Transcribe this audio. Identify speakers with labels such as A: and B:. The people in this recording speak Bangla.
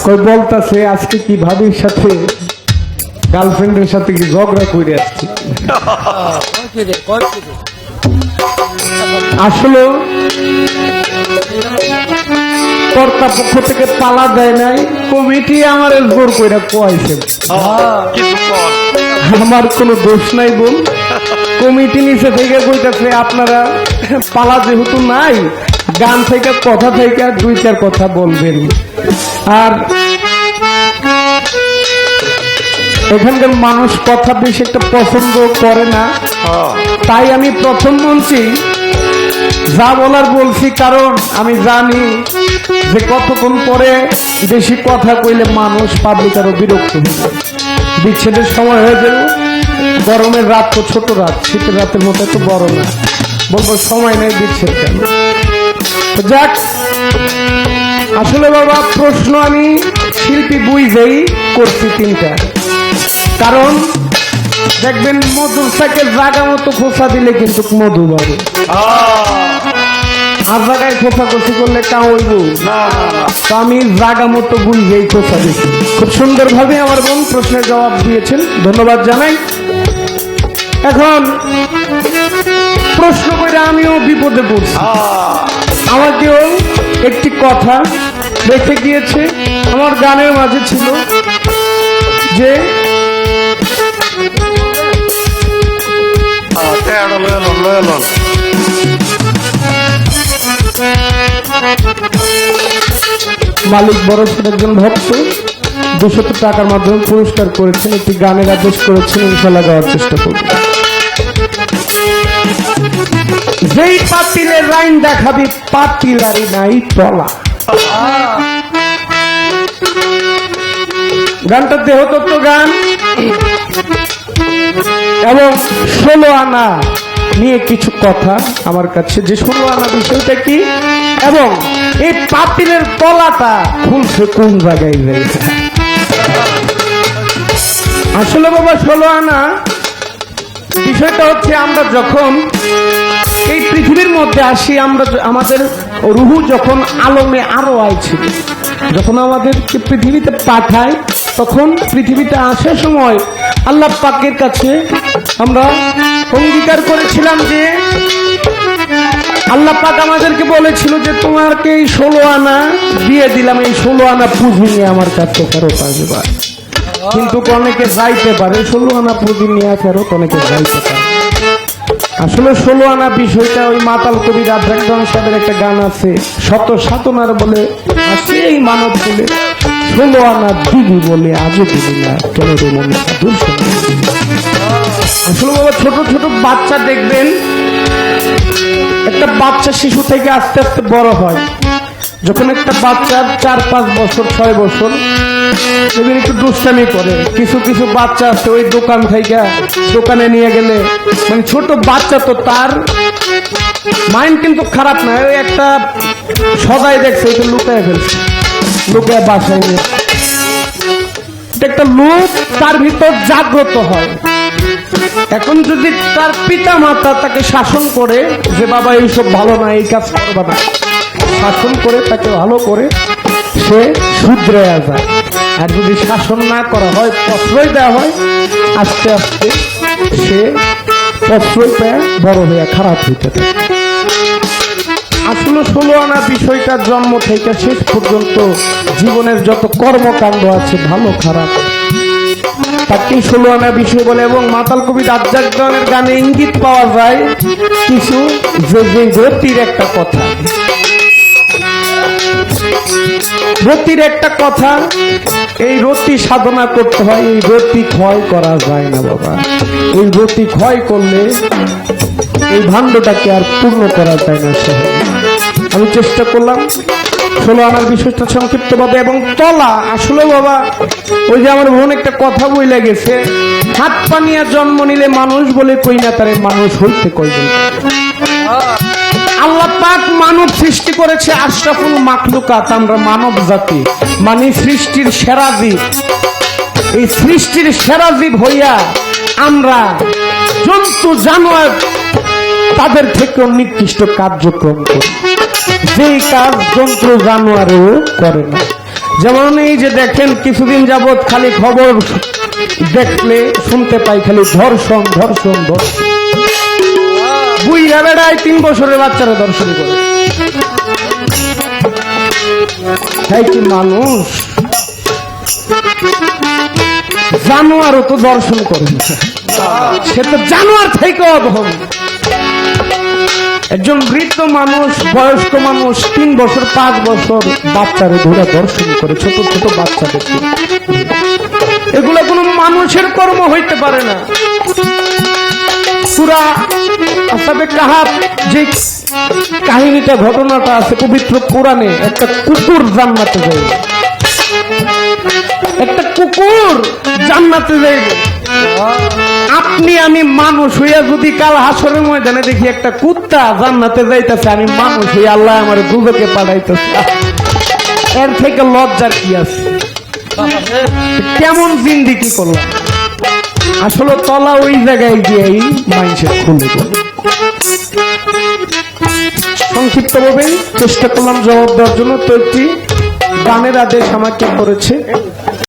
A: কই বলতাছে আজকে কি ভাবির সাথে গার্লফ্রেন্ডের সাথে কি ঝগড়া করে আসছে। আসলে কর্তাপক্ষ থেকে পালা দেয় নাই, কমিটি আমার জোর করে কোয়াইছে। আমার কোনো দোষ নাই বোন, কমিটি নিচে থেকে কইতাছে আপনারা পালা যেহেতু নাই, গান থেকে কথা থেকে দুই চার কথা বলবেন। আর এখানকার মানুষ কথা বেশি একটা পছন্দ করে না, তাই আমি প্রথম মঞ্চে যা বলার বলছি, কারণ আমি জানি যে কতক্ষণ পরে বেশি কথা কইলে মানুষ পাবলিক আরো বিরক্ত হবে, বিচ্ছেদের সময় হয়ে যাবে। গরমের রাত তো ছোট রাত, শীতের রাতের মতো তো বড় না, বলবো সময় নেই বিচ্ছেদ কেন। যাক, আসলে বাবা প্রশ্ন আমি শিল্পী বুঝেই করছি তিনটা, কারণ দেখবেন মধুর সাইকেল জায়গা মতো খোঁচা দিলে কিন্তু মধু বাড়ে, আর জায়গায় খোঁচা কষি করলে তা হইব না। তো আমি জায়গা মতো বুঝেই খোঁচা দিচ্ছি। খুব সুন্দর ভাবে আমার বোন প্রশ্নের জবাব দিয়েছেন, ধন্যবাদ জানাই। এখন প্রশ্ন করে আমিও বিপদে পড়ছি, আমাকেও একটি কথা রেখে গিয়েছে। আমার গানের মাঝে ছিল যে মালিক বরফের একজন ভক্ত 200 টাকার মাধ্যমে পুরস্কার করেছেন, একটি গানের আদেশ করেছেন, ইনশাআল্লাহ গাওয়ার চেষ্টা করব। যেই পাতিলের লাইন দেখাবি পাতিলারি নাই তলা। গানটা দেহতত্ত্ব গান এবং 16 আনা নিয়ে কিছু কথা আমার কাছে, যে 16 আনা বিষয়টা কি এবং এই পাতিলের তলাটা খুলছে কোন জায়গায় যায়। আসলে বাবা 16 আনা বিষয়টা হচ্ছে, আমরা যখন এই পৃথিবীর মধ্যে আসি, আমরা আমাদের রুহু যখন আলমে আরো আইছিল, যখন আমাদেরকে পৃথিবীতে পাঠায়, তখন পৃথিবীতে আসার সময় আল্লাহ পাকের কাছে আমরা অঙ্গীকার করেছিলাম যে আল্লাহ পাক আমাদেরকে বলেছিল যে তোমাকে এই 16 আনা দিয়ে দিলাম, এই 16 আনা পুঁজি নিয়ে আমার কাছে ফেরত আসবে। কিন্তু অনেকে যাইতে পারে 16 আনা পুঁজি নিয়ে ফেরত, অনেকে যাইতে পারে। আসলে 16 আনা বিষয়টা ওই মাতাল কবি রাধাকৃষ্ণ সাহেবের একটা গান আছে, শত সাধনার বলে আসে এই মানব বলে, 16 আনা দিবি বলে আজও দিবি না, কেন রে মনে দূর। আসলে বাবা ছোট ছোট বাচ্চা দেখবেন, একটা বাচ্চা শিশু থেকে আস্তে আস্তে বড় হয়। যখন একটা বাচ্চার 4-5 বছর 6 বছর সেদিন একটু দুষ্টামি করে, কিছু কিছু বাচ্চা আছে ওই দোকান থেকে দোকানে নিয়ে গেলে, মানে ছোট বাচ্চা তো তার মাইন্ড কিন্তু খারাপ না, ওই একটা সদাই দেখছে ওইটা লুকায় ফেলছে, লুকায় বাসায় নিয়ে একটা লোক তার ভিতর জাগ্রত হয়। এখন যদি তার পিতা মাতা তাকে শাসন করে যে বাবা এইসব ভালো না, এই কাজ করবা না, শাসন করে তাকে ভালো করে সে শুধরে যায়। আর যদি শাসন না করা হয়, প্রশ্রয় দেওয়া হয়, আস্তে আস্তে সে প্রশ্রয় পেয়ে বড় হয়ে খারাপ হইতে থাকে। আসলে 16 আনা বিষয়টার জন্ম থেকে শেষ পর্যন্ত জীবনের যত কর্মকাণ্ড আছে ভালো খারাপ তাকে 16 আনা বিষয় বলে। এবং মাতাল কবি রাজ্জাকের গানে ইঙ্গিত পাওয়া যায় কিছু, যে রতির একটা কথা, রতির একটা কথা, এই রতি সাধনা করতে হয়, এই রতি ক্ষয় করা যায় না বাবা। এই রতি ক্ষয় করলে এই ভাণ্ডটাকে আর পূর্ণ করা যায় না। আমি চেষ্টা করলাম 16 আনার বিষয়টা সংক্ষিপ্ত ভাবে। এবং তলা আসলে বাবা ওই যে আমার বোন একটা কথা বইলে গেছে, হাত পানিয়া জন্ম নিলে মানুষ বলে কই না তারে মানুষ হইতে কয়জন। আল্লাহ পাক মানব সৃষ্টি করেছে আশরাফুল মাখলুকাত, আমরা মানব জাতি মানে সৃষ্টির সেরা জীব। এই সৃষ্টির সেরা জীব হইয়া আমরা জন্তু জানোয়ার তাদের থেকেও নিকৃষ্ট কার্যক্রম করি, যেই কাজ জন্তু জানোয়ারেও করে না। যেমন এই যে দেখেন কিছুদিন যাবৎ খালি খবর দেখলে শুনতে পাই খালি ধর্ষণ ধর্ষণ ধর্ষণ। বুইরা বেড়ায় 3 বছরের বাচ্চারা ধর্ষণ করে। তাই কি মানুষ? জানোয়ারও তো দর্শন করে না, সে তো জানোয়ার থেকে অধম। একজন বৃদ্ধ মানুষ, বয়স্ক মানুষ 3 বছর 5 বছর বাচ্চারে ধরে দর্শন করে, ছোট ছোট বাচ্চাদেরকে। এগুলো কোনো মানুষের কর্ম হইতে পারে না। সূরা আসহাবে কাহাফ যে কাহিনীটা, ঘটনাটা আছে পবিত্র কোরআনে, একটা কুকুর জান্নাতে যাইবে, একটা কুকুর জান্নাতে যাইবে। আপনি আমি মানুষ হইয়া যদি কাল হাসরের ময়দানে দেখি একটা কুত্তা জান্নাতে যাইতেছে, আমি মানুষ হইয়া আল্লাহ আমার দুজকে পাঠাইতেছে, এর থেকে লজ্জার কি আছে? কেমন জিন্দেগি করলাম? আসলে তলা ওই জায়গায় গিয়েই মানুষের খুলে গেল। সংক্ষিপ্ত ভাবে চেষ্টা করলাম জবাব দেওয়ার জন্য। তো একটি গানের আদেশ আমাকে করেছে।